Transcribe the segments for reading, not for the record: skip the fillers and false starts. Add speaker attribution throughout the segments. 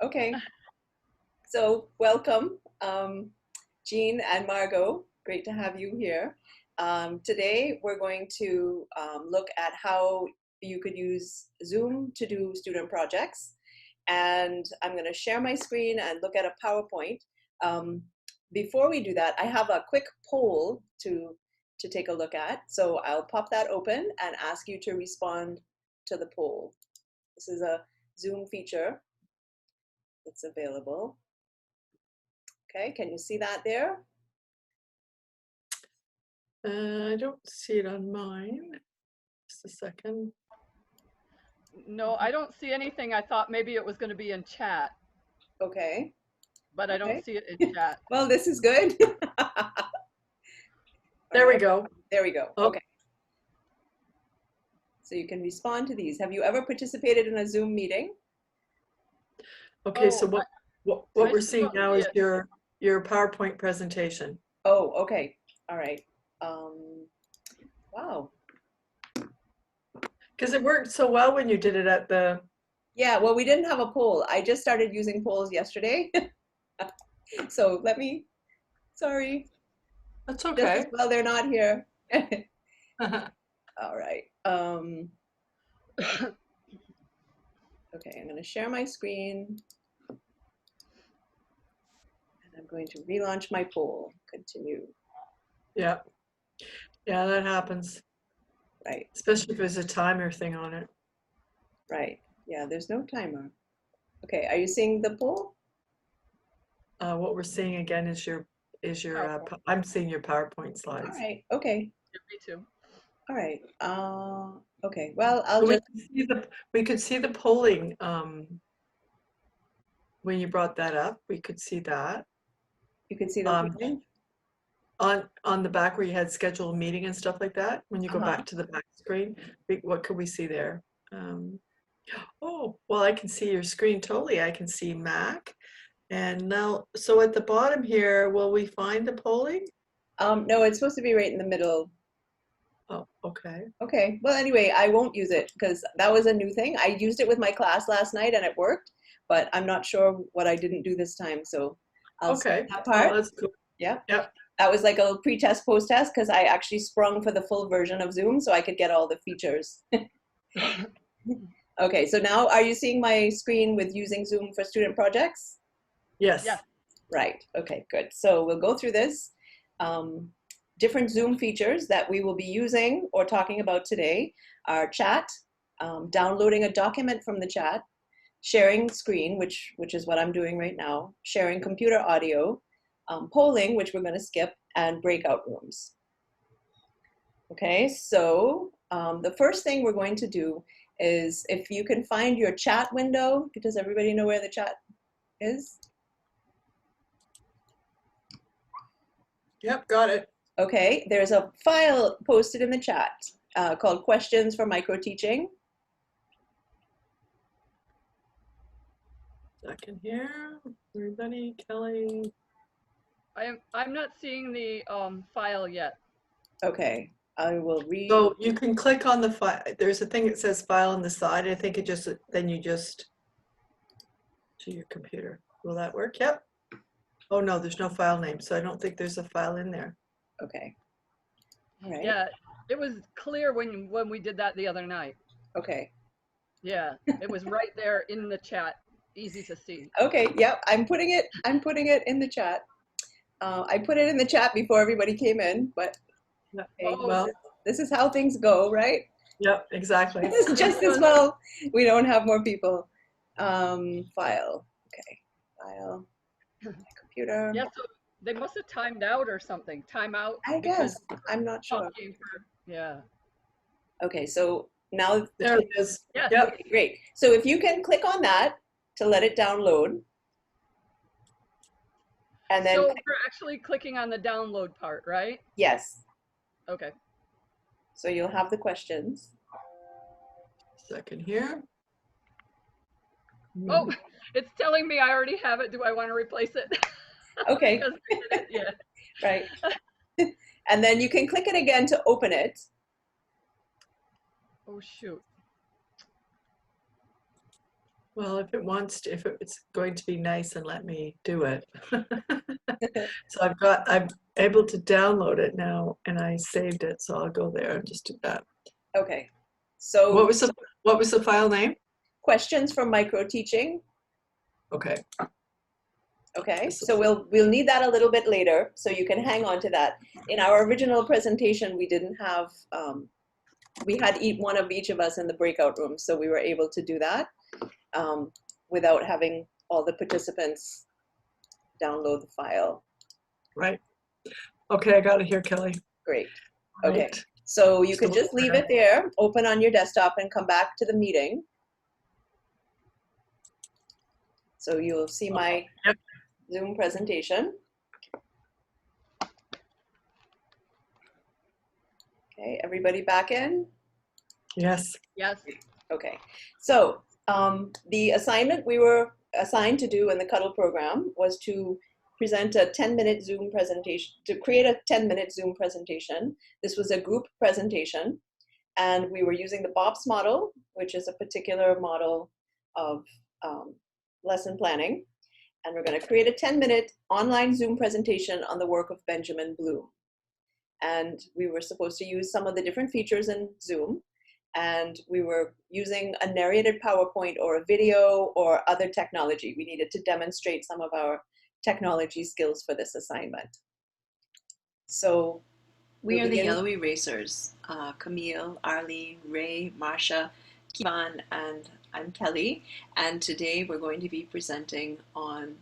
Speaker 1: Okay. So welcome, Jean and Margot. Great to have you here. Today we're going to look at how you could use Zoom to do student projects. And I'm going to share my screen and look at a PowerPoint. Before we do that, I have a quick poll to take a look at. So I'll pop that open and ask you to respond to the poll. This is a Zoom feature that's available. Okay, can you see that there?
Speaker 2: I don't see it on mine. Just a second.
Speaker 3: No, I don't see anything. I thought maybe it was going to be in chat.
Speaker 1: Okay.
Speaker 3: But I don't see it in chat.
Speaker 1: Well, this is good.
Speaker 2: There we go.
Speaker 1: There we go.
Speaker 2: Oh.
Speaker 1: Okay. So you can respond to these. Have you ever participated in a Zoom meeting?
Speaker 2: Okay, so what we're seeing now is your PowerPoint presentation.
Speaker 1: Oh, okay. All right. Wow.
Speaker 2: Because it worked so well when you did it at the...
Speaker 1: Yeah, well, we didn't have a poll. I just started using polls yesterday. So let me, sorry.
Speaker 2: That's okay.
Speaker 1: Well, they're not here. All right. Okay, I'm going to share my screen. And I'm going to relaunch my poll. Continue.
Speaker 2: Yeah. Yeah, that happens.
Speaker 1: Right.
Speaker 2: Especially if there's a timer thing on it.
Speaker 1: Right. Yeah, there's no timer. Okay, are you seeing the poll?
Speaker 2: What we're seeing again is your I'm seeing your PowerPoint slides.
Speaker 1: All right. Okay.
Speaker 3: Yeah, me too.
Speaker 1: All right. Okay. Well, I'll just.
Speaker 2: We could see the polling when you brought that up. We could see that.
Speaker 1: You can see the polling?
Speaker 2: On the back where you had scheduled meeting and stuff like that. When you go back to the back screen, what could we see there? Oh, well, I can see your screen totally. I can see Mac. And now, so at the bottom here, will we find the polling?
Speaker 1: No, it's supposed to be right in the middle.
Speaker 2: Oh, okay.
Speaker 1: Okay. Well, anyway, I won't use it because that was a new thing. I used it with my class last night and it worked, but I'm not sure what I didn't do this time. So I'll skip that part.
Speaker 2: Oh, that's cool.
Speaker 1: Yeah.
Speaker 2: Yep.
Speaker 1: That was like a pre-test, post-test because I actually sprung for the full version of Zoom so I could get all the features. Okay, so now are you seeing my screen with using Zoom for student projects?
Speaker 2: Yes.
Speaker 3: Yeah.
Speaker 1: Right. Okay, good. So we'll go through this. Different Zoom features that we will be using or talking about today are chat, downloading a document from the chat, sharing screen, which is what I'm doing right now, sharing computer audio, polling, which we're going to skip, and breakout rooms. Okay, so the first thing we're going to do is if you can find your chat window. Does everybody know where the chat is?
Speaker 2: Yep, got it.
Speaker 1: Okay, there's a file posted in the chat called Questions for Micro Teaching.
Speaker 2: Second here, everybody, Kelly.
Speaker 3: I'm not seeing the file yet.
Speaker 1: Okay, I will read.
Speaker 2: So you can click on the file. There's a thing that says file on the side. I think it just, then you just to your computer. Will that work? Yep. Oh no, there's no file name, so I don't think there's a file in there.
Speaker 1: Okay. All right.
Speaker 3: Yeah, it was clear when we did that the other night.
Speaker 1: Okay.
Speaker 3: Yeah, it was right there in the chat, easy to see.
Speaker 1: Okay. Yep. I'm putting it in the chat. I put it in the chat before everybody came in, but hey, well, this is how things go, right?
Speaker 2: Yep, exactly.
Speaker 1: It's just as well we don't have more people. File. Okay. File. Computer.
Speaker 3: Yeah, so they must have timed out or something. Time out.
Speaker 1: I guess. I'm not sure.
Speaker 3: Yeah.
Speaker 1: Okay, so now
Speaker 2: there it is.
Speaker 3: Yes.
Speaker 2: Yep.
Speaker 1: Okay, great. So if you can click on that to let it download. And then
Speaker 3: so we're actually clicking on the download part, right?
Speaker 1: Yes.
Speaker 3: Okay.
Speaker 1: So you'll have the questions.
Speaker 2: Second here.
Speaker 3: Oh, it's telling me I already have it. Do I want to replace it?
Speaker 1: Okay.
Speaker 3: Yeah.
Speaker 1: Right. And then you can click it again to open it.
Speaker 3: Oh, shoot.
Speaker 2: Well, if it wants to, if it's going to be nice and let me do it. So I'm able to download it now, and I saved it, so I'll go there and just do that.
Speaker 1: Okay. So
Speaker 2: What was the file name?
Speaker 1: questions from micro teaching.
Speaker 2: Okay.
Speaker 1: Okay, so we'll need that a little bit later, so you can hang on to that. In our original presentation, we didn't have, we had one of each of us in the breakout room, so we were able to do that without having all the participants download the file.
Speaker 2: Right. Okay, I got it here, Kelly.
Speaker 1: Great. Okay,
Speaker 2: Right.
Speaker 1: so you can just leave it there, open on your desktop, and come back to the meeting. So you'll see my Zoom presentation. Okay, everybody back in?
Speaker 2: Yes.
Speaker 3: Yes.
Speaker 1: Okay, so the assignment we were assigned to do in the Cuddle program was to present a 10-minute Zoom presentation, to create a 10-minute Zoom presentation. This was a group presentation, and we were using the BOPS model, which is a particular model of lesson planning. And we're going to create a 10-minute online Zoom presentation on the work of Benjamin Bloom. And we were supposed to use some of the different features in Zoom. And we were using a narrated PowerPoint or a video or other technology. We needed to demonstrate some of our technology skills for this assignment. So
Speaker 4: we are the Yellow Erasers, Camille, Arlene, Ray, Marsha, Kivan, and I'm Kelly. And today we're going to be presenting on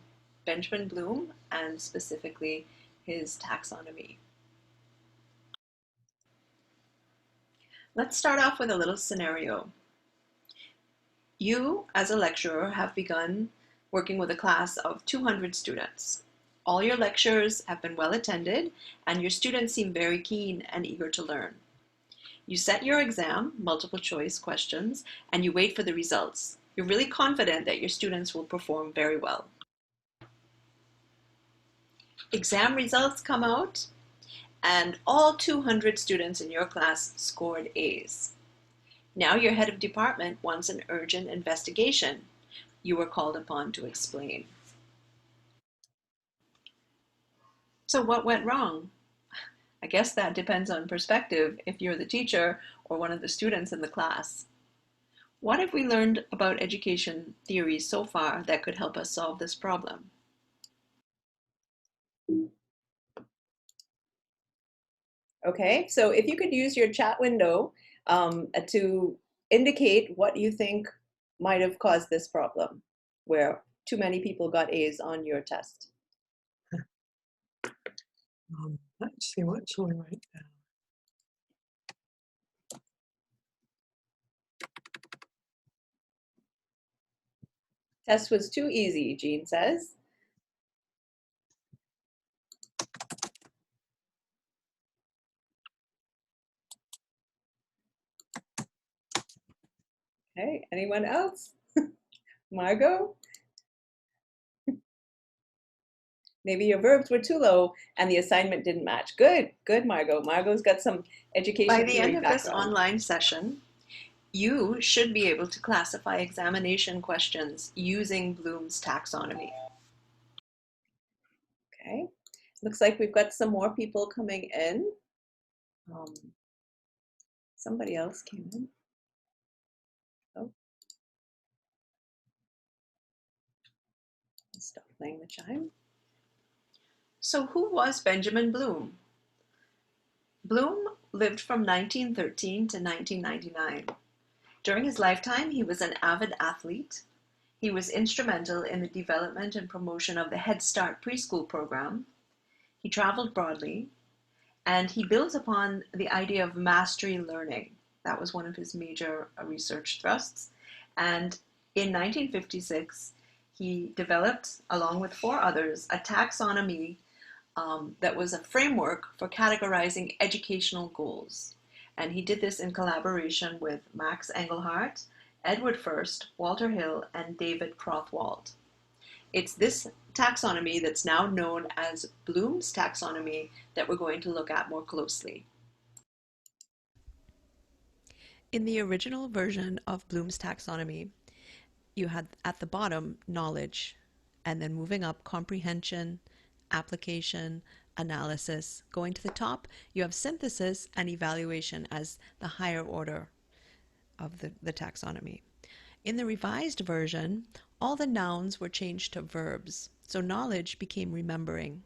Speaker 4: Benjamin Bloom and specifically his taxonomy. Let's start off with a little scenario. You, as a lecturer, have begun working with a class of 200 students. All your lectures have been well attended, and your students seem very keen and eager to learn. You set your exam, multiple choice questions, and you wait for the results. You're really confident that your students will perform very well. Exam results come out, and all 200 students in your class scored A's. Now your head of department wants an urgent investigation. You were called upon to explain. So what went wrong? I guess that depends on perspective if you're the teacher or one of the students in the class. What have we learned about education theories so far that could help us solve this problem?
Speaker 1: Okay, so if you could use your chat window to indicate what you think might have caused this problem, where too many people got A's on your test.
Speaker 2: Let's see, what shall we write down?
Speaker 1: Test was too easy, Jean says. Okay, anyone else? Margot? Maybe your verbs were too low and the assignment didn't match. Good, good, Margot. Margot's got some education
Speaker 4: By the
Speaker 1: theory
Speaker 4: end of this online session, you should be able to classify examination questions using Bloom's taxonomy.
Speaker 1: Okay, looks like we've got some more people coming in. Somebody else came in. Oh. Stop playing the chime.
Speaker 4: So who was Benjamin Bloom? Bloom lived from 1913 to 1999. During his lifetime, he was an avid athlete. He was instrumental in the development and promotion of the Head Start preschool program. He traveled broadly, and he built upon the idea of mastery learning. That was one of his major research thrusts. And in 1956, he developed, along with 4 others, a taxonomy that was a framework for categorizing educational goals. And he did this in collaboration with Max Engelhardt, Edward First, Walter Hill, and David Crothwald. It's this taxonomy that's now known as Bloom's taxonomy that we're going to look at more closely. In the original version of Bloom's taxonomy,
Speaker 5: you had at the bottom knowledge, and then moving up comprehension, application, analysis. Going to the top, you have synthesis and evaluation as the higher order of the taxonomy. In the revised version, all the nouns were changed to verbs. So knowledge became remembering,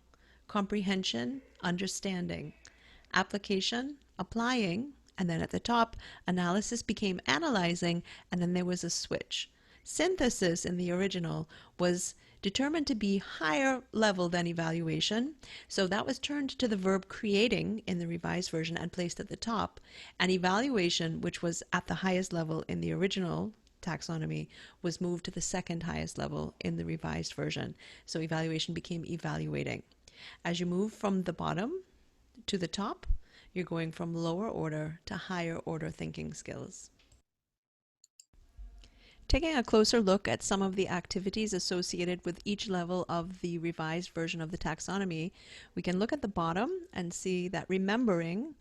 Speaker 5: comprehension, understanding, application, applying, and then at the top, analysis became analyzing, and then there was a switch. Synthesis in the original was determined to be higher level than evaluation, so that was turned to the verb creating in the revised version and placed at the top, and evaluation, which was at the highest level in the original taxonomy, was moved to the second highest level in the revised version. So evaluation became evaluating. As you move from the bottom to the top, you're going from lower order to higher order thinking skills. Taking a closer look at some of the activities associated with each level of the revised version of the taxonomy, we can look at the bottom and see that remembering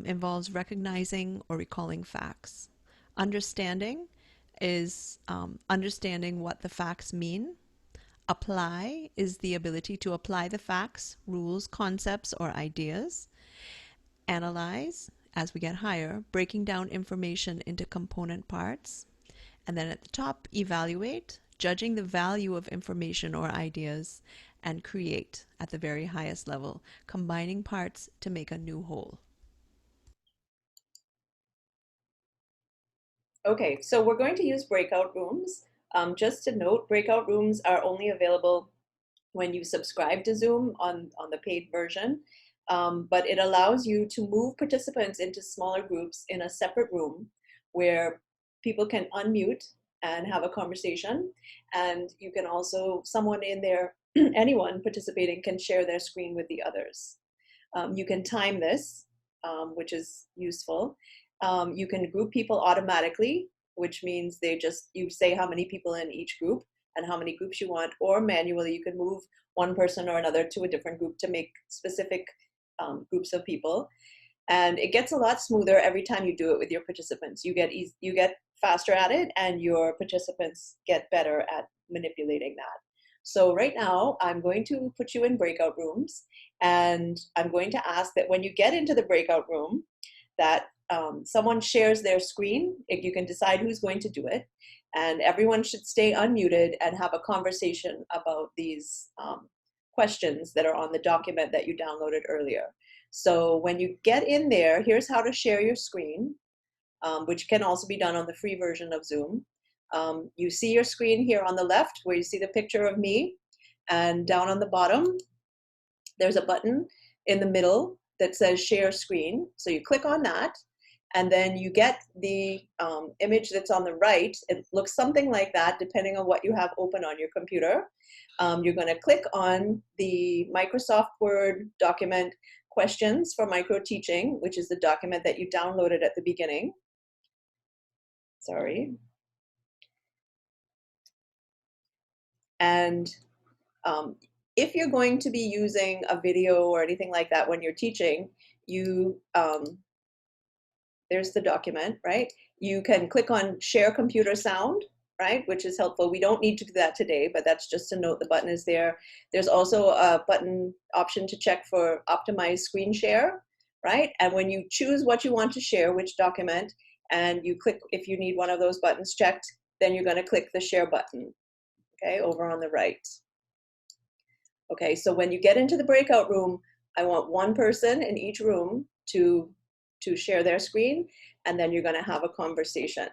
Speaker 5: involves recognizing or recalling facts. Understanding is understanding what the facts mean. Apply is the ability to apply the facts, rules, concepts, or ideas. Analyze, as we get higher, breaking down information into component parts. And then at the top, evaluate, judging the value of information or ideas. And create, at the very highest level, combining parts to make a new whole.
Speaker 1: Okay, so we're going to use breakout rooms. Just to note, breakout rooms are only available when you subscribe to Zoom on the paid version, but it allows you to move participants into smaller groups in a separate room where people can unmute and have a conversation, and you can also, someone in there, anyone participating can share their screen with the others. You can time this, which is useful. You can group people automatically, which means you say how many people in each group and how many groups you want, or manually you can move one person or another to a different group to make specific groups of people. And it gets a lot smoother every time you do it with your participants. You get faster at it, and your participants get better at manipulating that. So right now, I'm going to put you in breakout rooms, and I'm going to ask that when you get into the breakout room, that someone shares their screen. You can decide who's going to do it, and everyone should stay unmuted and have a conversation about these questions that are on the document that you downloaded earlier. So when you get in there, here's how to share your screen, which can also be done on the free version of Zoom. You see your screen here on the left where you see the picture of me, and down on the bottom, there's a button in the middle that says share screen. So you click on that, and then you get the image that's on the right. It looks something like that depending on what you have open on your computer. You're going to click on the Microsoft Word document questions for micro teaching, which is the document that you downloaded at the beginning. Sorry. And if you're going to be using a video or anything like that when you're teaching, there's the document, right? You can click on share computer sound, right? Which is helpful. We don't need to do that today, but that's just to note the button is there. There's also a button option to check for optimize screen share, right? And when you choose what you want to share, which document, and you click, if you need one of those buttons checked, then you're going to click the share button, okay, over on the right. Okay, so when you get into the breakout room, I want one person in each room to share their screen, and then you're going to have a conversation,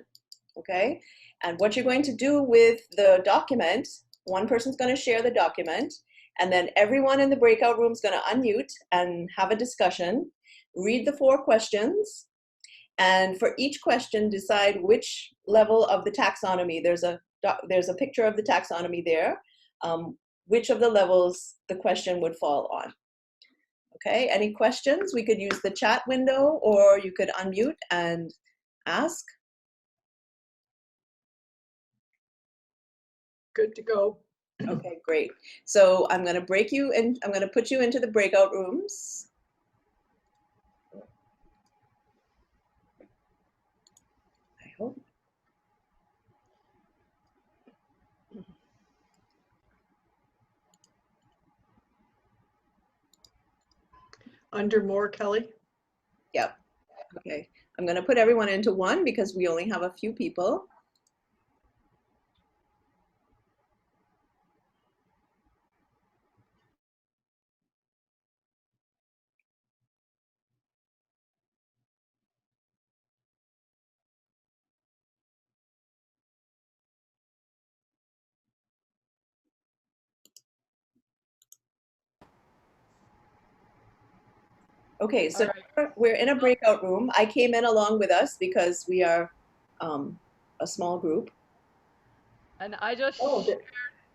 Speaker 1: okay? And what you're going to do with the document, one person's going to share the document, and then everyone in the breakout room is going to unmute and have a discussion, read the 4 questions, and for each question, decide which level of the taxonomy, there's a picture of the taxonomy there, which of the levels the question would fall on. Okay, any questions? We could use the chat window, or you could unmute and ask.
Speaker 2: Good to go.
Speaker 1: Okay, great. So I'm going to break you in. I'm going to put you into the breakout rooms. I hope.
Speaker 2: under more, Kelly?
Speaker 1: Yep. Okay. I'm going to put everyone into one because we only have a few people. Okay, so
Speaker 3: All right.
Speaker 1: we're in a breakout room. I came in along with us because we are a small group.
Speaker 3: And I just
Speaker 2: Oh,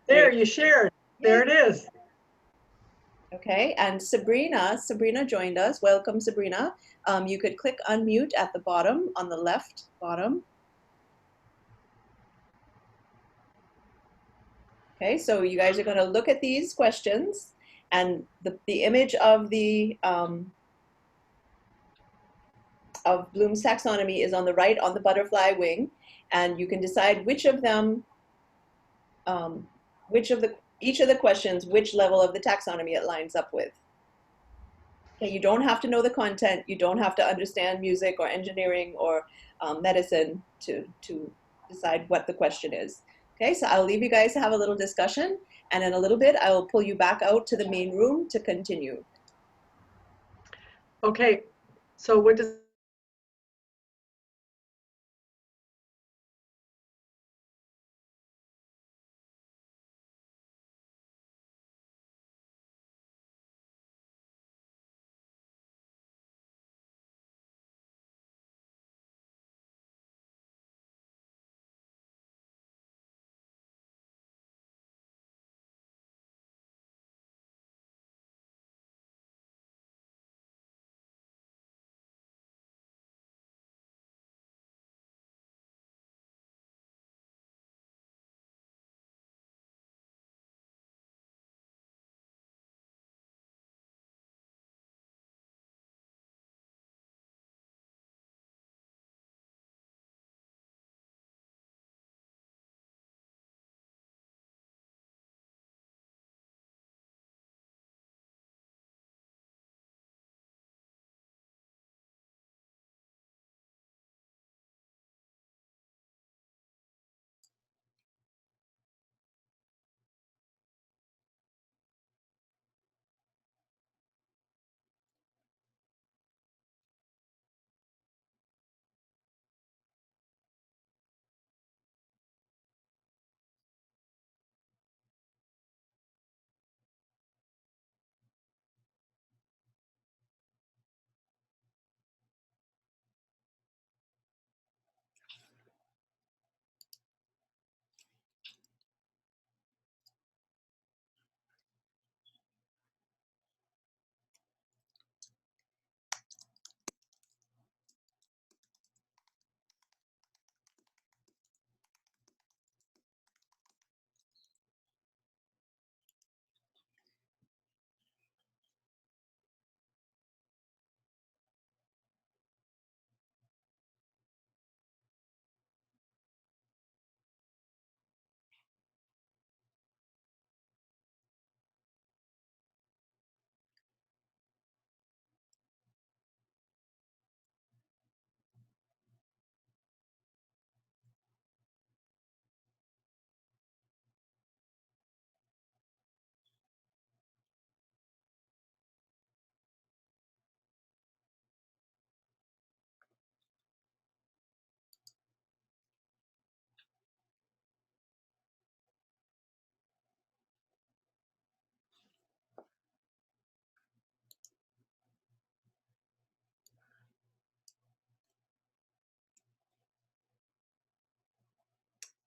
Speaker 2: there,
Speaker 1: Great.
Speaker 2: you shared.
Speaker 1: Yay.
Speaker 2: There it is.
Speaker 1: Okay, and Sabrina joined us. Welcome, Sabrina. You could click unmute at the bottom, on the left bottom. Okay, so you guys are going to look at these questions, and the image of of Bloom's taxonomy is on the right on the butterfly wing, and you can decide which of them, each of the questions, which level of the taxonomy it lines up with. Okay, you don't have to know the content. You don't have to understand music or engineering or medicine to decide what the question is. Okay, so I'll leave you guys to have a little discussion, and in a little bit, I will pull you back out to the main room to continue.
Speaker 2: Okay, so what does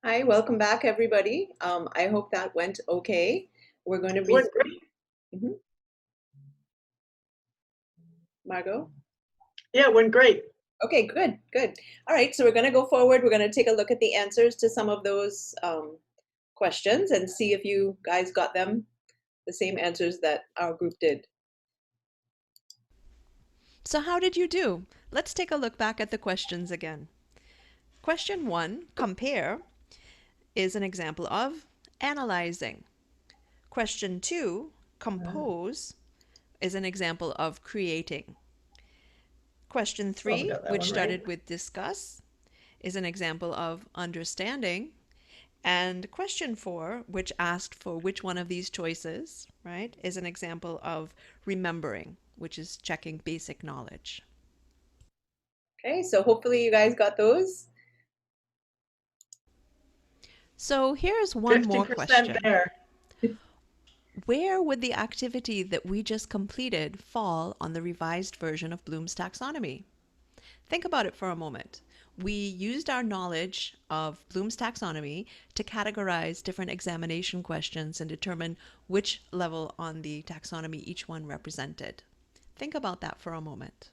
Speaker 1: Hi, welcome back, everybody. I hope that went okay. We're going to be,
Speaker 2: went great?
Speaker 1: Margot?
Speaker 2: Yeah, it went great.
Speaker 1: Okay, good, good. All right, so we're going to go forward. We're going to take a look at the answers to some of those questions and see if you guys got them, the same answers that our group did.
Speaker 5: So how did you do? Let's take a look back at the questions again. Question 1, compare, is an example of analyzing. Question 2, compose, is an example of creating. Question
Speaker 2: Oh, we
Speaker 5: 3,
Speaker 2: got that
Speaker 5: which
Speaker 2: one right.
Speaker 5: started with discuss, is an example of understanding. And question 4, which asked for which one of these choices, right, is an example of remembering, which is checking basic knowledge.
Speaker 1: Okay, so hopefully you guys got those.
Speaker 5: So here's one more
Speaker 2: 50%
Speaker 5: question.
Speaker 2: there.
Speaker 5: Where would the activity that we just completed fall on the revised version of Bloom's taxonomy? Think about it for a moment. We used our knowledge of Bloom's taxonomy to categorize different examination questions and determine which level on the taxonomy each one represented. Think about that for a moment.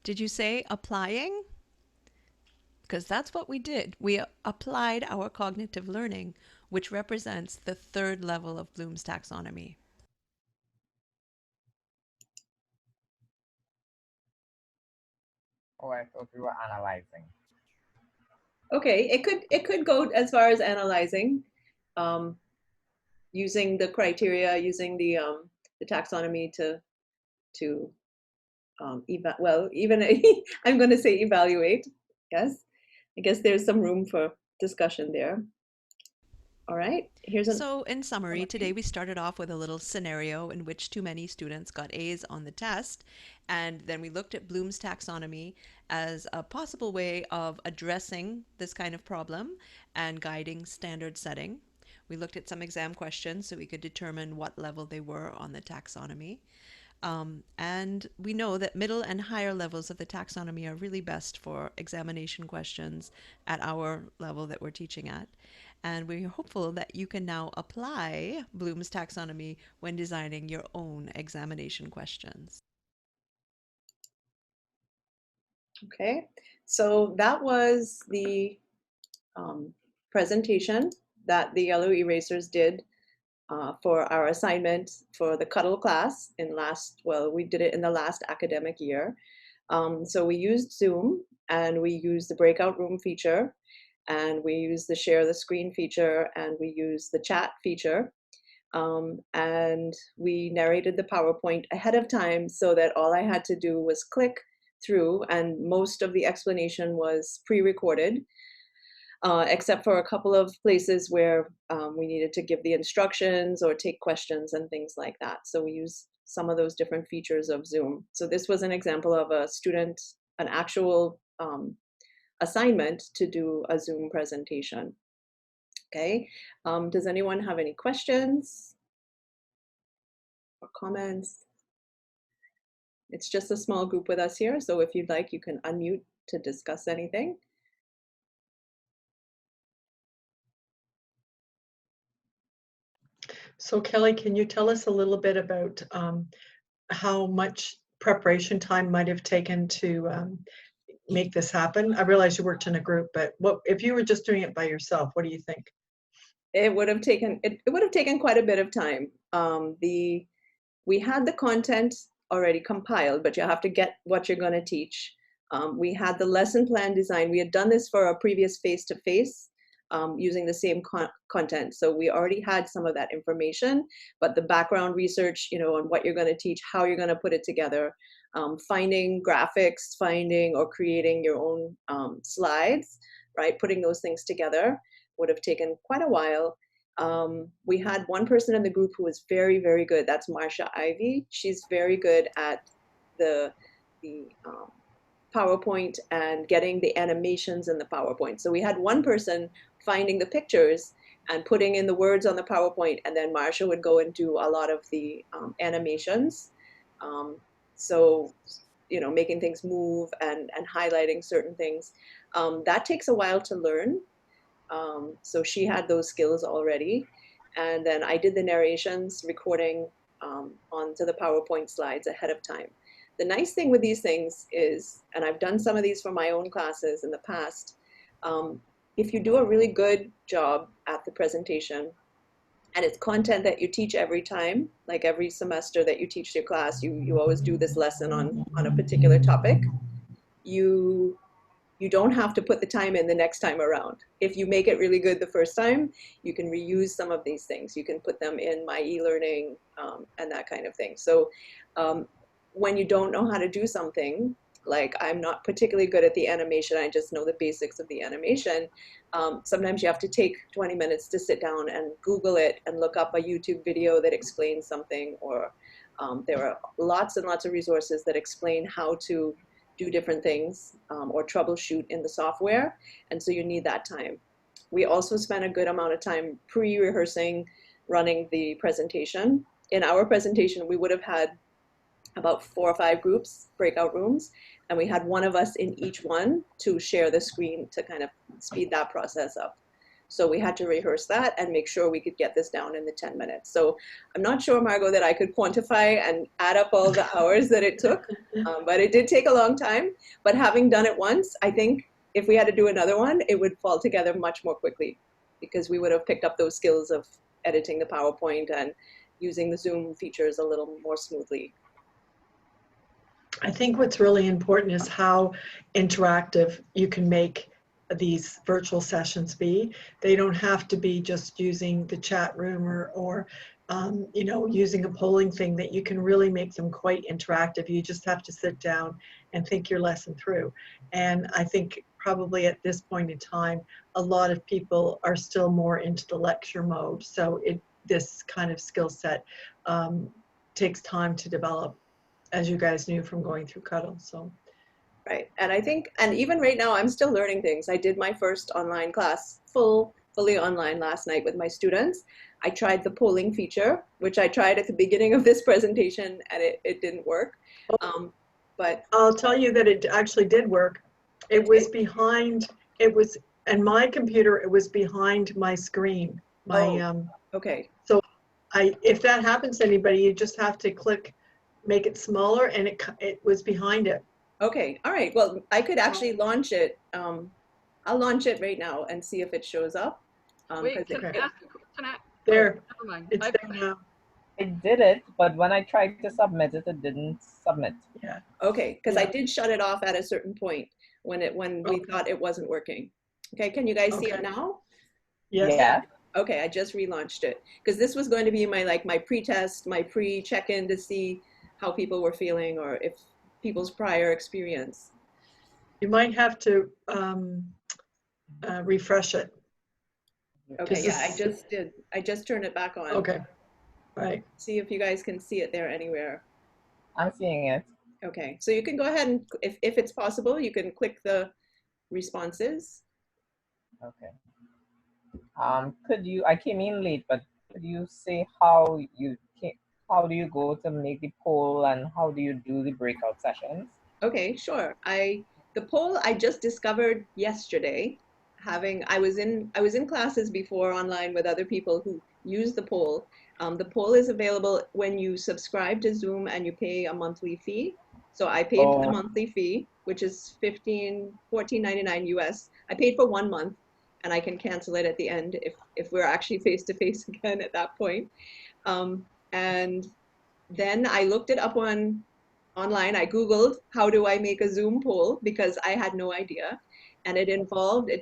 Speaker 5: Did you say applying? Because that's what we did. We applied our cognitive learning, which represents the third level of Bloom's taxonomy.
Speaker 6: Oh, I thought we were analyzing.
Speaker 1: Okay, it could go as far as analyzing, using the criteria, using the taxonomy to even I'm going to say evaluate. Yes, I guess there's some room for discussion there. All right,
Speaker 5: So in summary, today we started off with a little scenario in which too many students got A's on the test, and then we looked at Bloom's taxonomy as a possible way of addressing this kind of problem and guiding standard setting. We looked at some exam questions so we could determine what level they were on the taxonomy. And we know that middle and higher levels of the taxonomy are really best for examination questions at our level that we're teaching at. And we're hopeful that you can now apply Bloom's taxonomy when designing your own examination questions.
Speaker 1: Okay, so that was the presentation that the yellow erasers did for our assignment for the Cuddle class we did it in the last academic year. So we used Zoom and we used the breakout room feature and we used the share the screen feature and we used the chat feature. And we narrated the PowerPoint ahead of time so that all I had to do was click through and most of the explanation was pre-recorded. Except for a couple of places where we needed to give the instructions or take questions and things like that. So we use some of those different features of Zoom. So this was an example of an actual assignment to do a Zoom presentation. Okay, does anyone have any questions or comments? It's just a small group with us here, so if you'd like, you can unmute to discuss anything.
Speaker 2: So Kelly, can you tell us a little bit about how much preparation time might have taken to make this happen? I realize you worked in a group, but what if you were just doing it by yourself? What do you think?
Speaker 1: It would have taken quite a bit of time. We had the content already compiled, but you have to get what you're going to teach. We had the lesson plan design. We had done this for a previous face-to-face using the same content. So we already had some of that information, but the background research, on what you're going to teach, how you're going to put it together, finding graphics, finding or creating your own slides, right? Putting those things together would have taken quite a while. We had one person in the group who was very, very good. That's Marcia Ivy. She's very good at the PowerPoint and getting the animations in the PowerPoint. So we had one person finding the pictures and putting in the words on the PowerPoint, and then Marcia would go and do a lot of the animations. So, making things move and highlighting certain things. That takes a while to learn. So she had those skills already. And then I did the narrations, recording onto the PowerPoint slides ahead of time. The nice thing with these things is, and I've done some of these for my own classes in the past, if you do a really good job at the presentation, and it's content that you teach every time, like every semester that you teach your class, you always do this lesson on a particular topic, you you don't have to put the time in the next time around. If you make it really good the first time, you can reuse some of these things. You can put them in My e-learning and that kind of thing. So when you don't know how to do something, like I'm not particularly good at the animation, I just know the basics of the animation, sometimes you have to take 20 minutes to sit down and Google it and look up a YouTube video that explains something, or there are lots and lots of resources that explain how to do different things or troubleshoot in the software, and so you need that time. We also spent a good amount of time pre-rehearsing, running the presentation. In our presentation, we would have had about 4 or 5 groups, breakout rooms, and we had one of us in each one to share the screen to kind of speed that process up. So we had to rehearse that and make sure we could get this down in the 10 minutes. So I'm not sure, Margot, that I could quantify and add up all the hours that it took, but it did take a long time. But having done it once, I think if we had to do another one, it would fall together much more quickly, because we would have picked up those skills of editing the PowerPoint and using the Zoom features a little more smoothly.
Speaker 2: I think what's really important is how interactive you can make these virtual sessions be. They don't have to be just using the chat room or you know, using a polling thing, that you can really make them quite interactive. You just have to sit down and think your lesson through. And I think probably at this point in time, a lot of people are still more into the lecture mode. So this kind of skill set takes time to develop, as you guys knew from going through Cuddle. So.
Speaker 1: Right, and I think, and even right now, I'm still learning things. I did my first online class, fully online last night with my students. I tried the polling feature, which I tried at the beginning of this presentation, and it didn't work. But
Speaker 2: I'll tell you that it actually did work. It was behind, it was, and my computer, it was behind my screen.
Speaker 1: Okay.
Speaker 2: So if that happens to anybody, you just have to click, make it smaller, and it was behind it.
Speaker 1: Okay, all right. Well, I could actually launch it. I'll launch it right now and see if it shows up.
Speaker 3: Wait, can I ask?
Speaker 2: There,
Speaker 3: oh, never mind.
Speaker 2: it's there now.
Speaker 6: It did it, but when I tried to submit it, it didn't submit.
Speaker 2: Yeah.
Speaker 1: Okay, because
Speaker 2: Yeah.
Speaker 1: I did shut it off at a certain point when we thought it wasn't working. Okay, can you guys see it now?
Speaker 2: Yes.
Speaker 6: Yeah.
Speaker 1: Okay, I just relaunched it because this was going to be my pre-test, my pre-check-in to see how people were feeling or if people's prior experience.
Speaker 2: You might have to refresh it.
Speaker 1: Okay, yeah, I just did. I just turned it back on.
Speaker 2: Okay, right.
Speaker 1: See if you guys can see it there anywhere.
Speaker 6: I'm seeing it.
Speaker 1: Okay, so you can go ahead and, if it's possible, you can click the responses.
Speaker 6: Okay. I came in late, but could you say how do you go to make the poll and how do you do the breakout sessions?
Speaker 1: Okay, sure. The poll I just discovered yesterday. I was in classes before online with other people who use the poll. The poll is available when you subscribe to Zoom and you pay a monthly fee. So I paid for the monthly fee, which is $14.99 US. I paid for 1 month, and I can cancel it at the end if we're actually face to face again at that point. And then I looked it up online. I Googled, how do I make a Zoom poll, because I had no idea. And it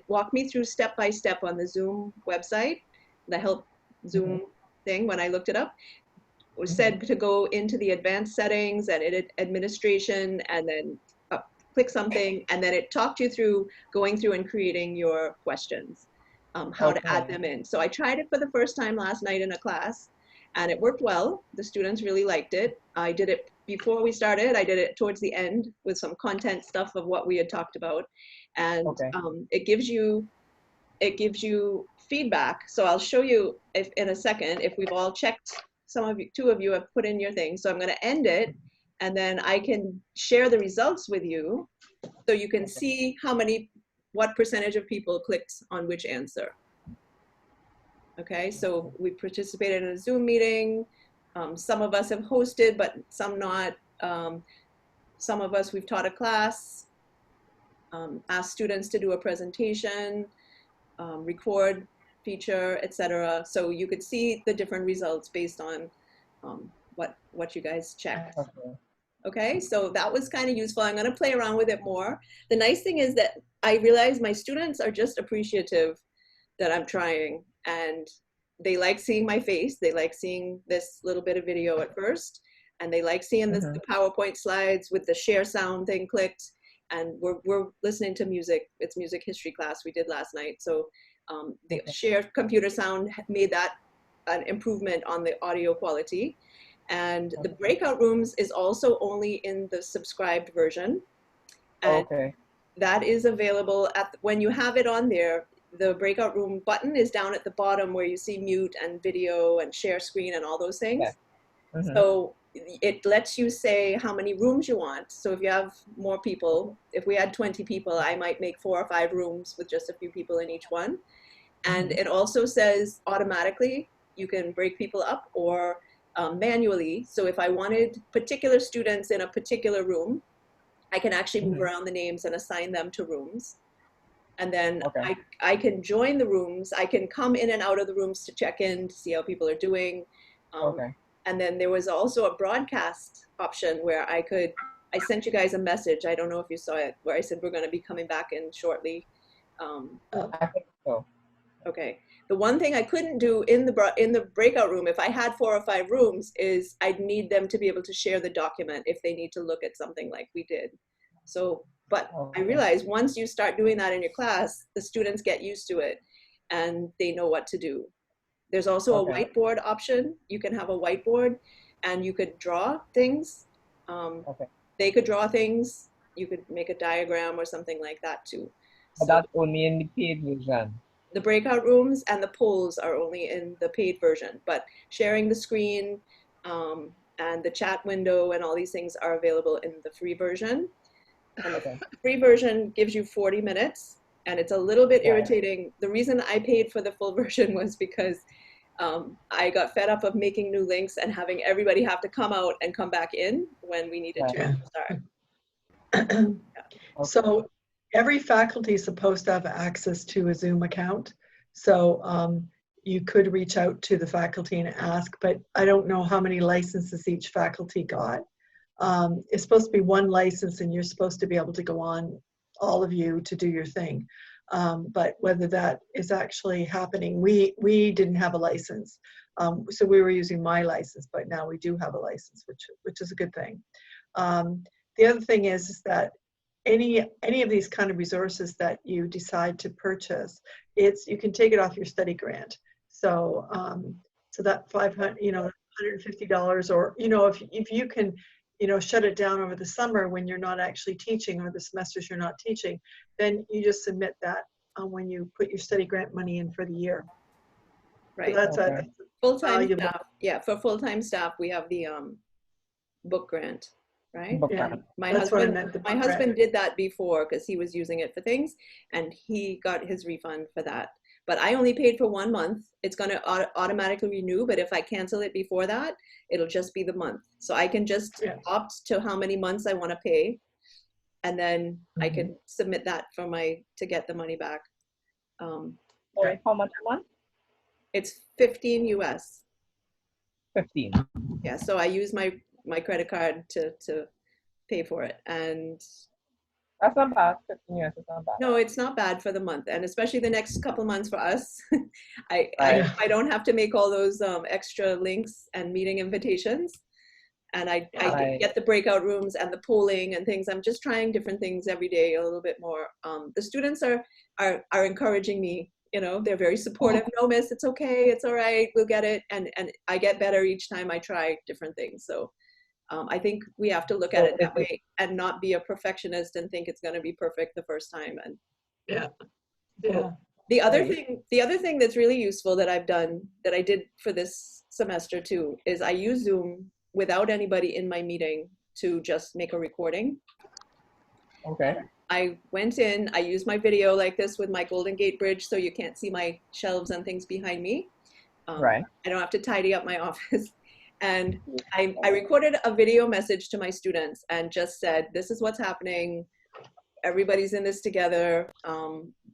Speaker 1: walked me through step by step on the Zoom website, the help Zoom thing. When I looked it up, it was said to go into the advanced settings and administration, and then click something, and then it talked you through going through and creating your questions, how to add them in. So I tried it for the first time last night in a class, and it worked well. The students really liked it. I did it before we started. I did it towards the end with some content stuff of what we had talked about, and it gives you feedback. So I'll show you in a second if we've all checked. Two of you have put in your thing. So I'm going to end it, and then I can share the results with you, so you can see what percentage of people clicked on which answer. Okay, so we participated in a Zoom meeting. Some of us have hosted, but some not. Some of us, we've taught a class, asked students to do a presentation, record feature, etc. So you could see the different results based on what you guys checked. Okay, so that was kind of useful. I'm going to play around with it more. The nice thing is that I realize my students are just appreciative that I'm trying, and they like seeing my face. They like seeing this little bit of video at first, and they like seeing this, the PowerPoint slides with the share sound thing clicked, and we're listening to music. It's music history class we did last night. So the share computer sound made that an improvement on the audio quality. And the breakout rooms is also only in the subscribed version. And that is available when you have it on there. The breakout room button is down at the bottom where you see mute and video and share screen and all those things. So it lets you say how many rooms you want. So if you have more people, if we had 20 people, I might make 4 or 5 rooms with just a few people in each one. And it also says automatically you can break people up or manually. So if I wanted particular students in a particular room, I can actually move around the names and assign them to rooms. And then I can join the rooms. I can come in and out of the rooms to check in, to see how people are doing. And then there was also a broadcast option where I sent you guys a message. I don't know if you saw it, where I said we're going to be coming back in shortly.
Speaker 6: I think so.
Speaker 1: Okay. The one thing I couldn't do in the breakout room, if I had 4 or 5 rooms, is I'd need them to be able to share the document if they need to look at something like we did. So, but I realized once you start doing that in your class, the students get used to it and they know what to do. There's also a whiteboard option. You can have a whiteboard and you could draw things. They could draw things. You could make a diagram or something like that too.
Speaker 6: But that's only in the paid version.
Speaker 1: The breakout rooms and the polls are only in the paid version, but sharing the screen and the chat window and all these things are available in the free version. And the free version gives you 40 minutes, and it's a little bit irritating. The reason I paid for the full version was because I got fed up of making new links and having everybody have to come out and come back in when we needed to start.
Speaker 2: So every faculty is supposed to have access to a Zoom account. So you could reach out to the faculty and ask, but I don't know how many licenses each faculty got. It's supposed to be 1 license and you're supposed to be able to go on, all of you, to do your thing. But whether that is actually happening, we didn't have a license. So we were using my license, but now we do have a license, which is a good thing. The other thing is that any of these kind of resources that you decide to purchase, you can take it off your study grant. So so that $500, $150, or if you can, shut it down over the summer when you're not actually teaching, or the semesters you're not teaching, then you just submit that when you put your study grant money in for the year.
Speaker 1: Right.
Speaker 2: So that's a
Speaker 1: full-time staff. Yeah, for full-time staff, we have the book grant, right?
Speaker 2: Yeah,
Speaker 1: my
Speaker 2: that's what I
Speaker 1: husband,
Speaker 2: meant, the
Speaker 1: my
Speaker 2: book
Speaker 1: husband
Speaker 2: grant.
Speaker 1: did that before because he was using it for things, and he got his refund for that. But I only paid for 1 month. It's going to automatically renew, but if I cancel it before that, it'll just be the month. So I can just opt to how many months I want to pay, and then I can submit that to get the money back.
Speaker 6: Sorry, how much a month?
Speaker 1: It's 15 US.
Speaker 6: 15.
Speaker 1: Yeah, so I use my credit card to pay for it, and
Speaker 6: That's not bad. 15 years is not bad.
Speaker 1: no, it's not bad for the month, and especially the next couple of months for us. I don't have to make all those extra links and meeting invitations, and I get the breakout rooms and the polling and things. I'm just trying different things every day a little bit more. The students are encouraging me. They're very supportive. No, miss, it's okay, it's all right, we'll get it, and I get better each time I try different things. So I think we have to look at it that way and not be a perfectionist and think it's going to be perfect the first time. And the other thing that's really useful that I've done, that I did for this semester too, is I use Zoom without anybody in my meeting to just make a recording.
Speaker 6: Okay.
Speaker 1: I went in, I used my video like this with my Golden Gate Bridge, so you can't see my shelves and things behind me.
Speaker 6: Right.
Speaker 1: I don't have to tidy up my office. And I recorded a video message to my students and just said, this is what's happening. Everybody's in this together.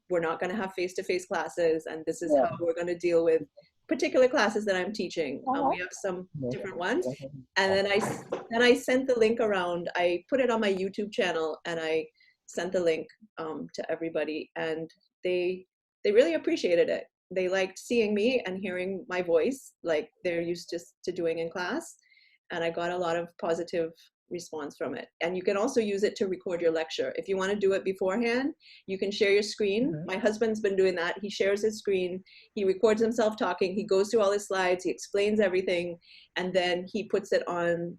Speaker 1: We're not going to have face-to-face classes, and this is how we're going to deal with particular classes that I'm teaching. We have some different ones. And then I sent the link around. I put it on my YouTube channel and I sent the link to everybody, and they really appreciated it. They liked seeing me and hearing my voice like they're used to doing in class. And I got a lot of positive response from it. And you can also use it to record your lecture. If you want to do it beforehand, you can share your screen. My husband's been doing that. He shares his screen, he records himself talking, he goes through all his slides, he explains everything, and then he puts it on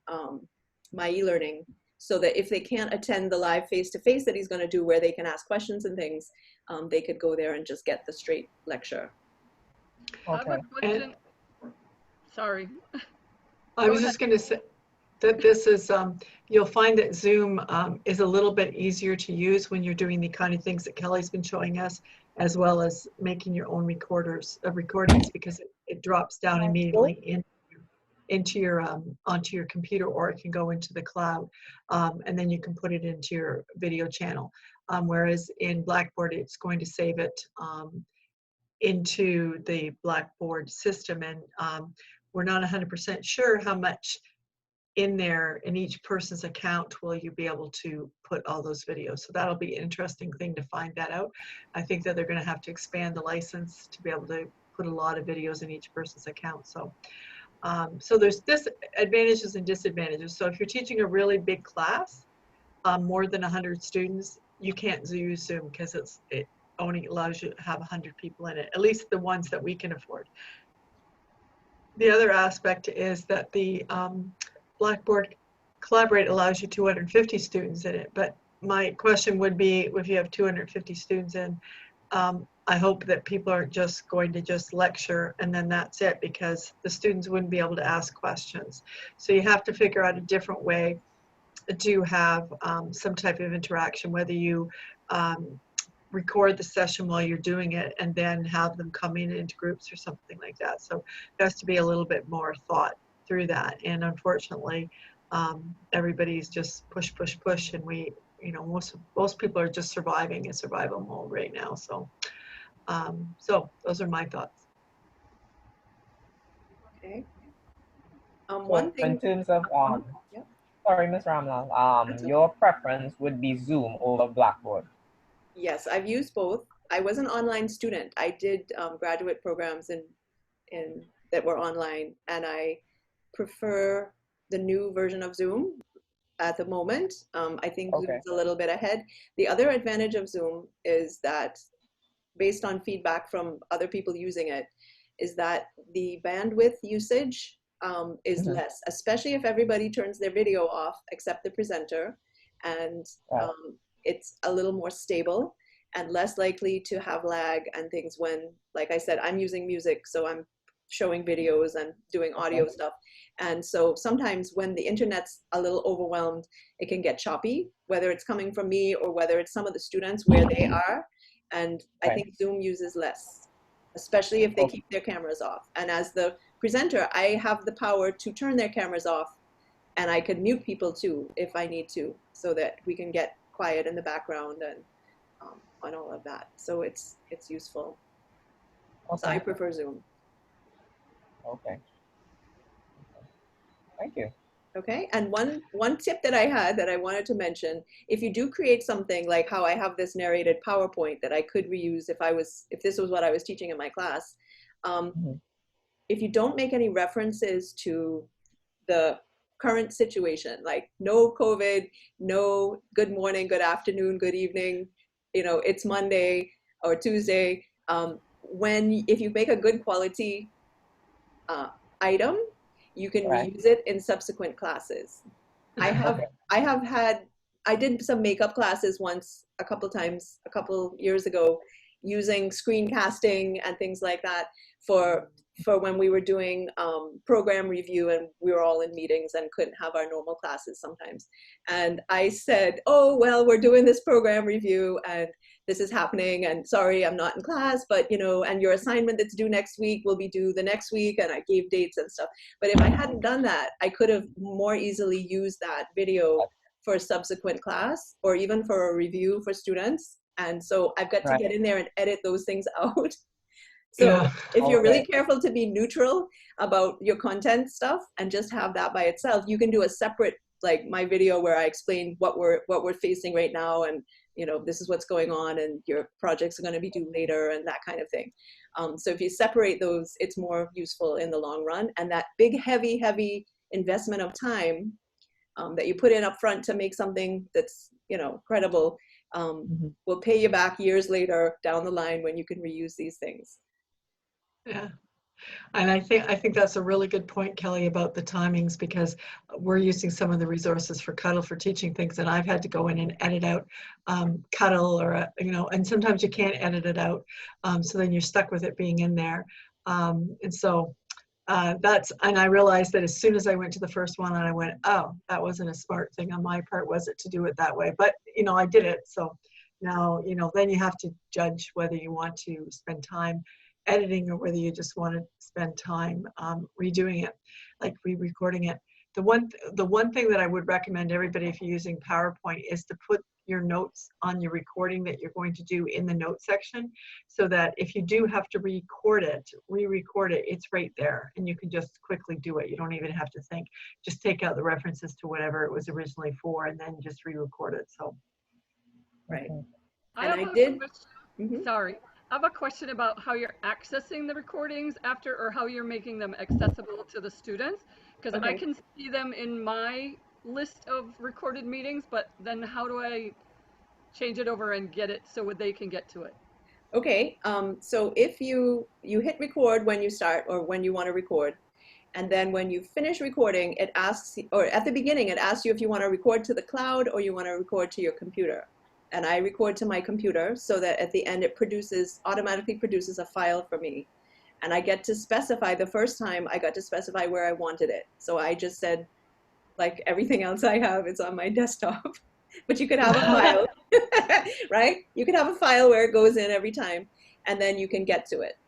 Speaker 1: my e-learning, so that if they can't attend the live face-to-face that he's going to do where they can ask questions and things, they could go there and just get the straight lecture.
Speaker 3: I have a question. Sorry.
Speaker 2: I was just going to say that this is, you'll find that Zoom is a little bit easier to use when you're doing the kind of things that Kelly's been showing us, as well as making your own recordings, because it drops down immediately into your onto your computer, or it can go into the cloud, and then you can put it into your video channel. Whereas in Blackboard, it's going to save it into the Blackboard system, and we're not 100% sure how much in there in each person's account will you be able to put all those videos. So that'll be an interesting thing to find that out. I think that they're going to have to expand the license to be able to put a lot of videos in each person's account. So so there's advantages and disadvantages. So if you're teaching a really big class, more than 100 students, you can't use Zoom because it only allows you to have 100 people in it, at least the ones that we can afford. The other aspect is that the Blackboard Collaborate allows you 250 students in it, but my question would be, if you have 250 students in, I hope that people aren't just going to just lecture and then that's it, because the students wouldn't be able to ask questions. So you have to figure out a different way to have some type of interaction, whether you record the session while you're doing it and then have them come in into groups or something like that. So there has to be a little bit more thought through that. And unfortunately, everybody's just push, and we, most people are just surviving in survival mode right now. So, so those are my thoughts.
Speaker 1: Okay.
Speaker 6: So
Speaker 1: One thing.
Speaker 6: in terms of
Speaker 1: Yep.
Speaker 6: sorry, Ms. Ramlal, your preference would be Zoom over Blackboard.
Speaker 1: Yes, I've used both. I was an online student. I did graduate programs in that were online, and I prefer the new version of Zoom at the moment. I think Zoom is a little bit ahead. The other advantage of Zoom is that, based on feedback from other people using it, is that the bandwidth usage is less, especially if everybody turns their video off except the presenter, and it's a little more stable and less likely to have lag and things when, like I said, I'm using music, so I'm showing videos and doing audio stuff. And so sometimes when the internet's a little overwhelmed, it can get choppy, whether it's coming from me or whether it's some of the students where they are. And I think Zoom uses less, especially if they keep their cameras off. And as the presenter, I have the power to turn their cameras off, and I could mute people too if I need to, so that we can get quiet in the background and all of that. So it's useful. So I prefer Zoom.
Speaker 6: Okay. Thank you.
Speaker 1: Okay, and one tip that I had that I wanted to mention, if you do create something like how I have this narrated PowerPoint that I could reuse if this was what I was teaching in my class, if you don't make any references to the current situation, like no COVID, no good morning, good afternoon, good evening, it's Monday or Tuesday, if you make a good quality item, you can reuse it in subsequent classes. I did some makeup classes once, a couple years ago, using screencasting and things like that for when we were doing program review and we were all in meetings and couldn't have our normal classes sometimes. And I said, oh, well, we're doing this program review and this is happening, and sorry, I'm not in class, but and your assignment that's due next week will be due the next week, and I gave dates and stuff. But if I hadn't done that, I could have more easily used that video for a subsequent class or even for a review for students. And so I've got to get in there and edit those things out. So
Speaker 2: Yeah.
Speaker 1: if you're really
Speaker 6: Okay.
Speaker 1: careful to be neutral about your content stuff and just have that by itself, you can do a separate, like my video where I explain what we're facing right now, and this is what's going on, and your projects are going to be due later, and that kind of thing. So if you separate those, it's more useful in the long run. And that big, heavy investment of time that you put in up front to make something that's credible will pay you back years later down the line when you can reuse these things.
Speaker 2: Yeah. And I think that's a really good point, Kelly, about the timings, because we're using some of the resources for Cuddle for teaching things, and I've had to go in and edit out Cuddle, or and sometimes you can't edit it out, so then you're stuck with it being in there, and so and I realized that as soon as I went to the first one, and I went, oh, that wasn't a smart thing on my part, was it, to do it that way? But I did it, so now then you have to judge whether you want to spend time editing or whether you just want to spend time redoing it, like re-recording it. The one thing that I would recommend everybody, if you're using PowerPoint, is to put your notes on your recording that you're going to do in the notes section, so that if you do have to re-record it, it's right there, and you can just quickly do it. You don't even have to think. Just take out the references to whatever it was originally for, and then just re-record it. So,
Speaker 1: Right.
Speaker 3: I
Speaker 1: And
Speaker 3: have
Speaker 1: I
Speaker 3: a
Speaker 1: did.
Speaker 3: question. Sorry. I have a question about how you're accessing the recordings after, or how you're making them accessible to the students, because I
Speaker 1: Okay.
Speaker 3: can see them in my list of recorded meetings, but then how do I change it over and get it so they can get to it?
Speaker 1: Okay, so if you hit record when you start or when you want to record, and then when you finish recording, it asks, or at the beginning, it asks you if you want to record to the cloud or you want to record to your computer. And I record to my computer, so that at the end it automatically produces a file for me. And I get to specify, the first time I got to specify where I wanted it. So I just said, like everything else I have, it's on my desktop. But you could have a file, right? You could have a file where it goes in every time, and then you can get to it.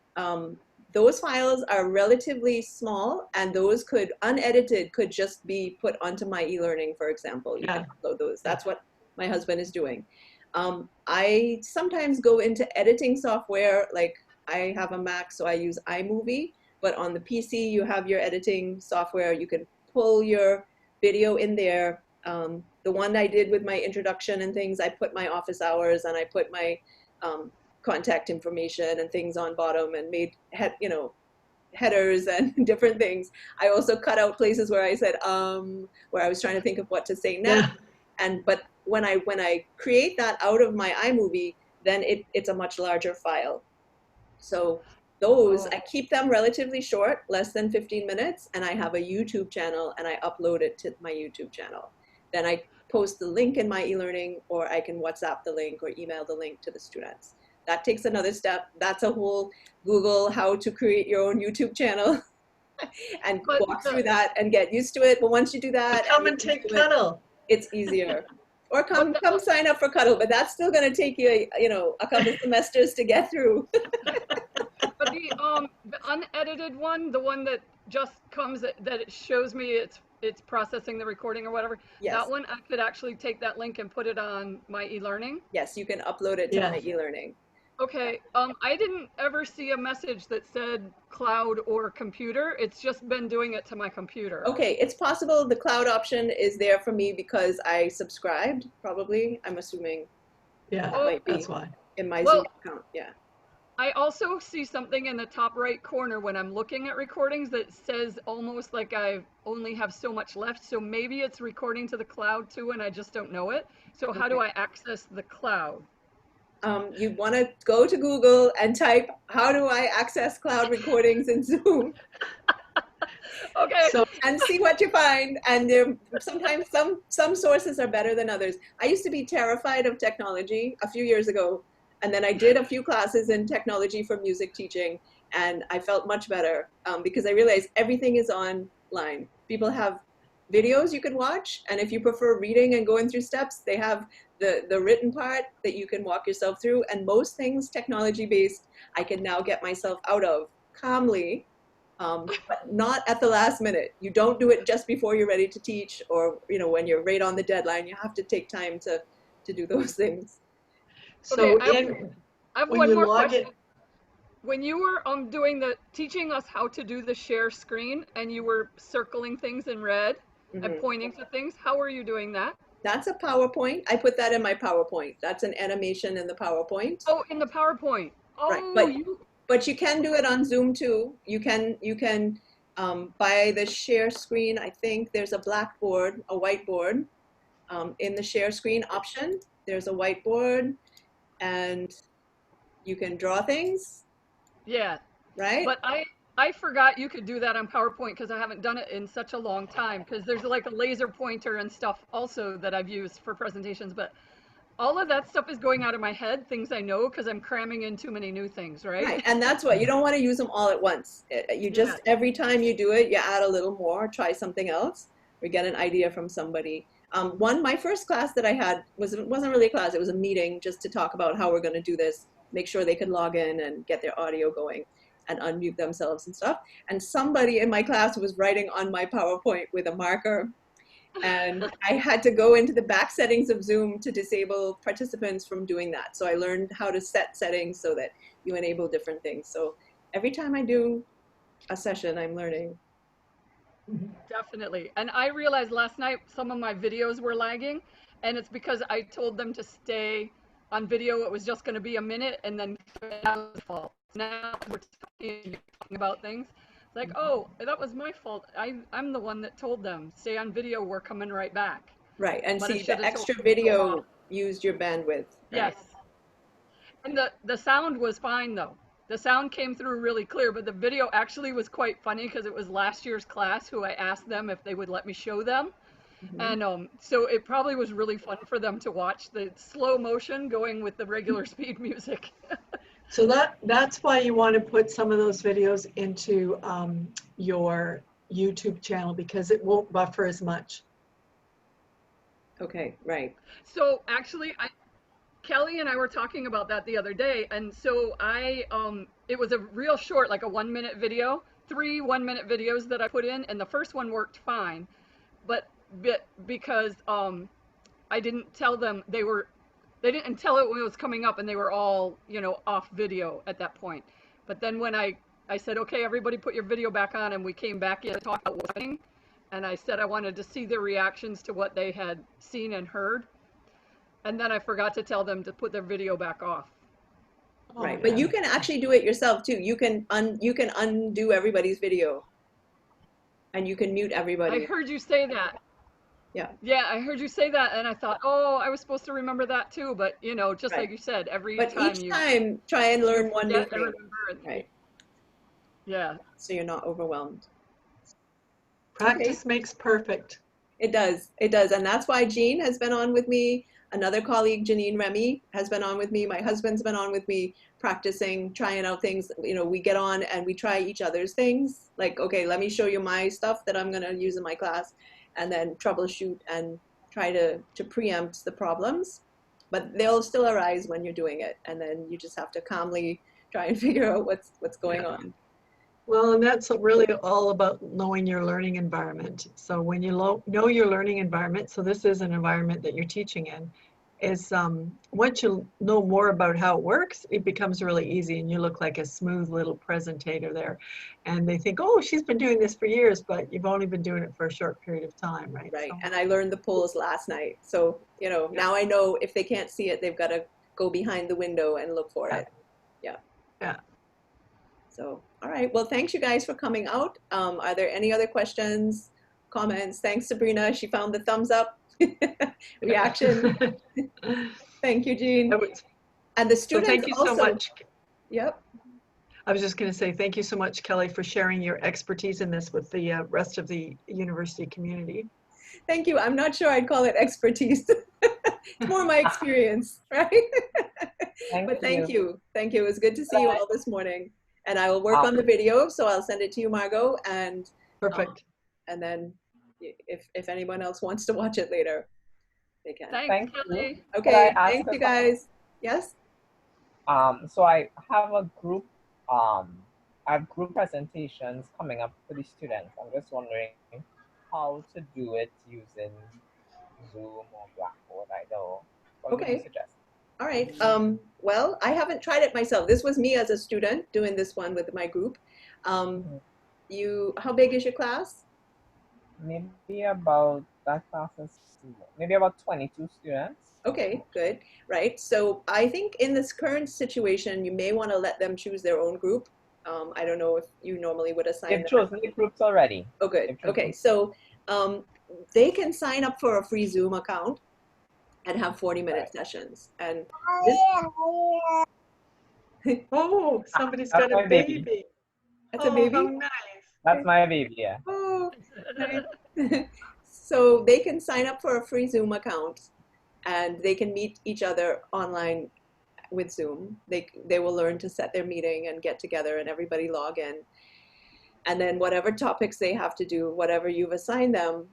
Speaker 1: Those files are relatively small, and those unedited, could just be put onto my e-learning, for example. You can upload those. That's what my husband is doing. I sometimes go into editing software, like I have a Mac, so I use iMovie, but on the PC, you have your editing software. You can pull your video in there. The one I did with my introduction and things, I put my office hours and I put my contact information and things on bottom, and made headers and different things. I also cut out places where I said where I was trying to think of what to say next. But when I create that out of my iMovie, then it's a much larger file. So those, I keep them relatively short, less than 15 minutes, and I have a YouTube channel, and I upload it to my YouTube channel. Then I post the link in my e-learning, or I can WhatsApp the link or email the link to the students. That takes another step. That's a whole Google how to create your own YouTube channel and walk through that and get used to it. But once you do that,
Speaker 2: come and take Cuddle.
Speaker 1: It's easier. Or come sign up for Cuddle, but that's still going to take you, a couple semesters to get through.
Speaker 3: But the unedited one, the one that just comes, that it shows me it's processing the recording or whatever.
Speaker 1: Yes.
Speaker 3: That one, I could actually take that link and put it on my e-learning.
Speaker 1: Yes, you can upload it to my e-learning.
Speaker 3: Okay, I didn't ever see a message that said cloud or computer. It's just been doing it to my computer.
Speaker 1: Okay, it's possible the cloud option is there for me because I subscribed, probably. I'm assuming.
Speaker 2: Yeah,
Speaker 1: that might be
Speaker 2: that's why.
Speaker 1: in my Zoom account, yeah.
Speaker 3: I also see something in the top right corner when I'm looking at recordings that says almost like I only have so much left. So maybe it's recording to the cloud too, and I just don't know it. So how do I access the cloud?
Speaker 1: You want to go to Google and type, how do I access cloud recordings in Zoom?
Speaker 3: Okay.
Speaker 1: And see what you find. And sometimes some sources are better than others. I used to be terrified of technology a few years ago. And then I did a few classes in technology for music teaching, and I felt much better because I realized everything is online. People have videos you can watch, and if you prefer reading and going through steps, they have the written part that you can walk yourself through. And most things technology-based, I can now get myself out of calmly, but not at the last minute. You don't do it just before you're ready to teach, or when you're right on the deadline. You have to take time to do those things.
Speaker 2: So
Speaker 3: okay, I have
Speaker 2: when
Speaker 3: one
Speaker 2: you
Speaker 3: more
Speaker 2: log
Speaker 3: question. when you were teaching us how to do the share screen and you were circling things in red and
Speaker 1: Mhm.
Speaker 3: pointing to things, how were you doing that?
Speaker 1: That's a PowerPoint. I put that in my PowerPoint. That's an animation in the PowerPoint.
Speaker 3: Oh, in the PowerPoint.
Speaker 1: Right.
Speaker 3: Oh,
Speaker 1: But you can do it on Zoom too. You can by the share screen. I think there's a blackboard, a whiteboard in the share screen option. There's a whiteboard, and you can draw things,
Speaker 3: yeah.
Speaker 1: right?
Speaker 3: But I forgot you could do that on PowerPoint because I haven't done it in such a long time, because there's like a laser pointer and stuff also that I've used for presentations, but all of that stuff is going out of my head, things I know, because I'm cramming in too many new things, right?
Speaker 1: Right, and that's what you don't want to use them all at once. You just
Speaker 3: Yeah.
Speaker 1: every time you do it, you add a little more, try something else, or get an idea from somebody. My first class that I had wasn't really a class; it was a meeting just to talk about how we're going to do this, make sure they could log in and get their audio going, and unmute themselves and stuff. And somebody in my class was writing on my PowerPoint with a marker, and I had to go into the back settings of Zoom to disable participants from doing that. So I learned how to set settings so that you enable different things. So every time I do a session, I'm learning.
Speaker 3: Definitely. And I realized last night some of my videos were lagging, and it's because I told them to stay on video. It was just going to be a minute, and then now it's fault. Now we're talking about things. It's like, oh, that was my fault. I'm the one that told them, stay on video, we're coming right back.
Speaker 1: Right, and
Speaker 3: But I
Speaker 1: see,
Speaker 3: should
Speaker 1: the
Speaker 3: have told
Speaker 1: extra
Speaker 3: them to go off.
Speaker 1: video used your bandwidth, right?
Speaker 3: Yes. And the sound was fine though. The sound came through really clear, but the video actually was quite funny because it was last year's class who I asked them if they would let me show them.
Speaker 1: Mhm.
Speaker 3: And so it probably was really fun for them to watch the slow motion going with the regular speed music.
Speaker 2: So that's why you want to put some of those videos into your YouTube channel, because it won't buffer as much.
Speaker 1: Okay, right.
Speaker 3: So actually, Kelly and I were talking about that the other day, and so it was a real short, like a 1 minute video, 3 1 minute videos that I put in, and the first one worked fine, but because I didn't tell them they didn't tell it when it was coming up, and they were all off video at that point. But then when I said, okay, everybody put your video back on, and we came back in to talk about what's happening, and I said I wanted to see their reactions to what they had seen and heard. And then I forgot to tell them to put their video back off.
Speaker 2: Oh,
Speaker 1: Right, but
Speaker 2: yeah.
Speaker 1: you can actually do it yourself too. You can undo everybody's video, and you can mute
Speaker 3: I
Speaker 1: everybody.
Speaker 3: heard you say that.
Speaker 1: Yeah.
Speaker 3: Yeah, I heard you say that, and I thought, oh, I was supposed to remember that too. But just
Speaker 1: Right.
Speaker 3: like you said, every
Speaker 1: But
Speaker 3: time
Speaker 1: each time, try and learn one new
Speaker 3: forget and
Speaker 1: thing.
Speaker 3: remember.
Speaker 1: Right.
Speaker 3: Yeah.
Speaker 1: So you're not overwhelmed.
Speaker 2: Practice makes perfect.
Speaker 1: It does. It does. And that's why Jean has been on with me. Another colleague, Janine Remy, has been on with me. My husband's been on with me, practicing, trying out things. We get on and we try each other's things. Like, okay, let me show you my stuff that I'm going to use in my class, and then troubleshoot and try to preempt the problems. But they'll still arise when you're doing it. And then you just have to calmly try and figure out what's going on.
Speaker 2: Well, and that's really all about knowing your learning environment. So when you know your learning environment, so this is an environment that you're teaching in, is once you know more about how it works, it becomes really easy, and you look like a smooth little presentator there. And they think, oh, she's been doing this for years, but you've only been doing it for a short period of time, right?
Speaker 1: Right.
Speaker 2: So,
Speaker 1: And I learned the polls last night. So, now I know if they can't see it, they've got to go behind the window and look for it. Yeah.
Speaker 2: Yeah.
Speaker 1: So, all right. Well, thanks you guys for coming out. Are there any other questions, comments? Thanks, Sabrina. She found the thumbs up reaction. Thank you, Jean. And the
Speaker 2: So
Speaker 1: students
Speaker 2: thank you
Speaker 1: also.
Speaker 2: so much.
Speaker 1: Yep.
Speaker 2: I was just going to say thank you so much, Kelly, for sharing your expertise in this with the rest of the university community.
Speaker 1: Thank you. I'm not sure I'd call it expertise. It's more my experience, right? But thank you. Thank you. It was good to see you all this morning. And I will work on the video, so I'll send it to you, Margot. And
Speaker 2: perfect.
Speaker 1: And then if anyone else wants to watch it later, they can.
Speaker 3: Thanks, Kelly.
Speaker 1: Okay, thanks you guys. Yes?
Speaker 6: So I have a group, I have group presentations coming up for the students. I'm just wondering how to do it using Zoom or Blackboard. I know. What would you suggest?
Speaker 1: All right. well, I haven't tried it myself. This was me as a student doing this one with my group. How big is your class?
Speaker 6: Maybe about that class is maybe about 22 students.
Speaker 1: Okay, good. Right. So I think in this current situation, you may want to let them choose their own group. I don't know if you normally would assign
Speaker 6: They've
Speaker 1: them.
Speaker 6: chosen the groups already.
Speaker 1: Oh, good. Okay. So they can sign up for a free Zoom account and have 40-minute sessions. And this,
Speaker 2: Oh, somebody's
Speaker 6: That's
Speaker 2: got a
Speaker 6: my baby.
Speaker 2: baby.
Speaker 1: that's a
Speaker 2: Oh,
Speaker 1: baby.
Speaker 2: how nice.
Speaker 6: That's my baby, yeah.
Speaker 1: Oh, nice. So they can sign up for a free Zoom account and they can meet each other online with Zoom. They will learn to set their meeting and get together and everybody log in. And then whatever topics they have to do, whatever you've assigned them,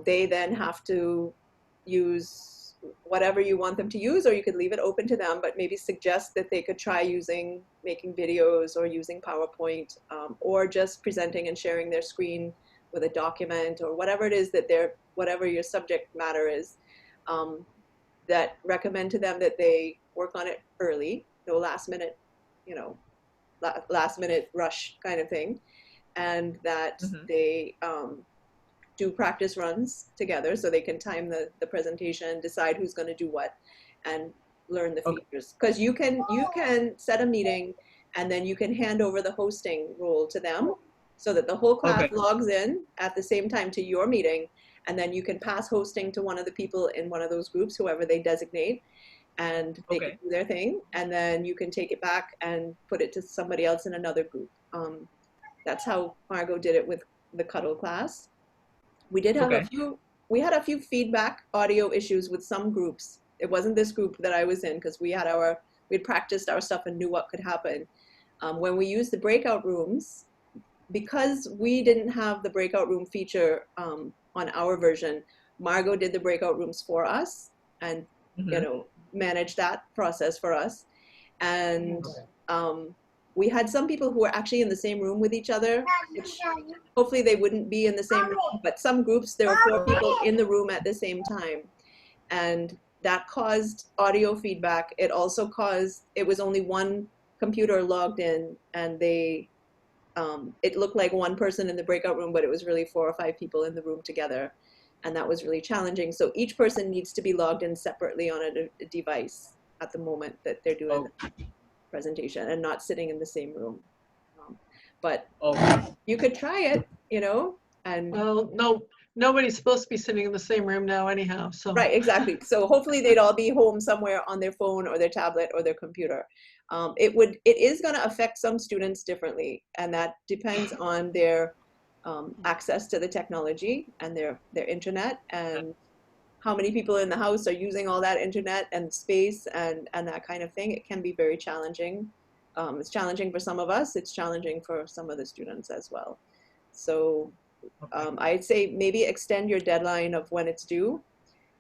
Speaker 1: they then have to use whatever you want them to use, or you could leave it open to them, but maybe suggest that they could try making videos or using PowerPoint, or just presenting and sharing their screen with a document or whatever it is whatever your subject matter is, that recommend to them that they work on it early, no last minute rush kind of thing, and that they do practice runs together so they can time the presentation, decide who's going to do what, and learn the features. Because you can set a meeting and then you can hand over the hosting role to them so that the whole class logs in at the same time to your meeting, and then you can pass hosting to one of the people in one of those groups, whoever they designate, and they can do their thing, and then you can take it back and put it to somebody else in another group. That's how Margot did it with the Cuddle class. We did have we had a few feedback audio issues with some groups. It wasn't this group that I was in, because we had practiced our stuff and knew what could happen. When we used the breakout rooms, because we didn't have the breakout room feature on our version, Margot did the breakout rooms for us and managed that process for us. And we had some people who were actually in the same room with each other, which hopefully they wouldn't be in the same room, but some groups, there were 4 people in the room at the same time. And that caused audio feedback. It also it was only one computer logged in, and it looked like one person in the breakout room, but it was really 4 or 5 people in the room together. And that was really challenging. So each person needs to be logged in separately on a device at the moment that they're doing the presentation, and not sitting in the same room. But you could try it, and
Speaker 2: well, no, nobody's supposed to be sitting in the same room now anyhow. So
Speaker 1: right, exactly. So hopefully they'd all be home somewhere on their phone or their tablet or their computer. It is going to affect some students differently, and that depends on their access to the technology and their internet, and how many people in the house are using all that internet and space and that kind of thing. It can be very challenging. It's challenging for some of us. It's challenging for some of the students as well. So I'd say maybe extend your deadline of when it's due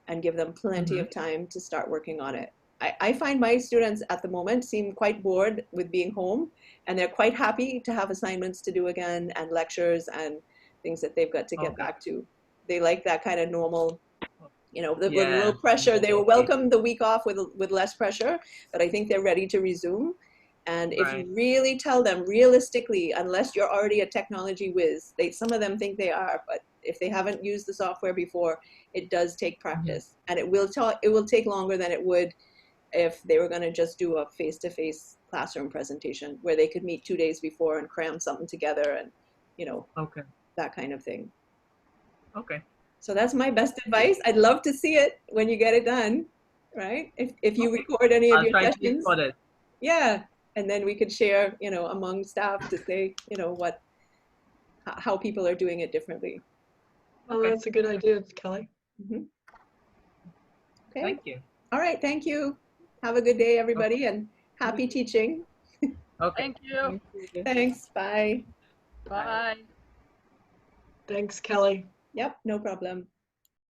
Speaker 1: and give them plenty of time to start working on it. I find my students at the moment seem quite bored with being home, and they're quite happy to have assignments to do again and lectures and things that they've got to get back to. They like that kind of normal, with a little pressure. They will welcome the week off with less pressure, but I think they're ready to resume. And if you really tell them realistically, unless you're already a technology whiz, some of them think they are, but if they haven't used the software before, it does take practice, and it will take longer than it would if they were going to just do a face-to-face classroom presentation where they could meet 2 days before and cram something together and, that kind of thing. So that's my best advice. I'd love to see it when you get it done, right? If you record any of your sessions. Yeah. And then we could share, among staff to say, how people are doing it differently.
Speaker 2: Well, that's a good idea, Kelly.
Speaker 1: Okay.
Speaker 6: Thank you.
Speaker 1: All right. Thank you. Have a good day, everybody, and happy teaching.
Speaker 3: Thank you.
Speaker 1: Thanks. Bye.
Speaker 3: Bye.
Speaker 2: Thanks, Kelly.
Speaker 1: Yep. No problem.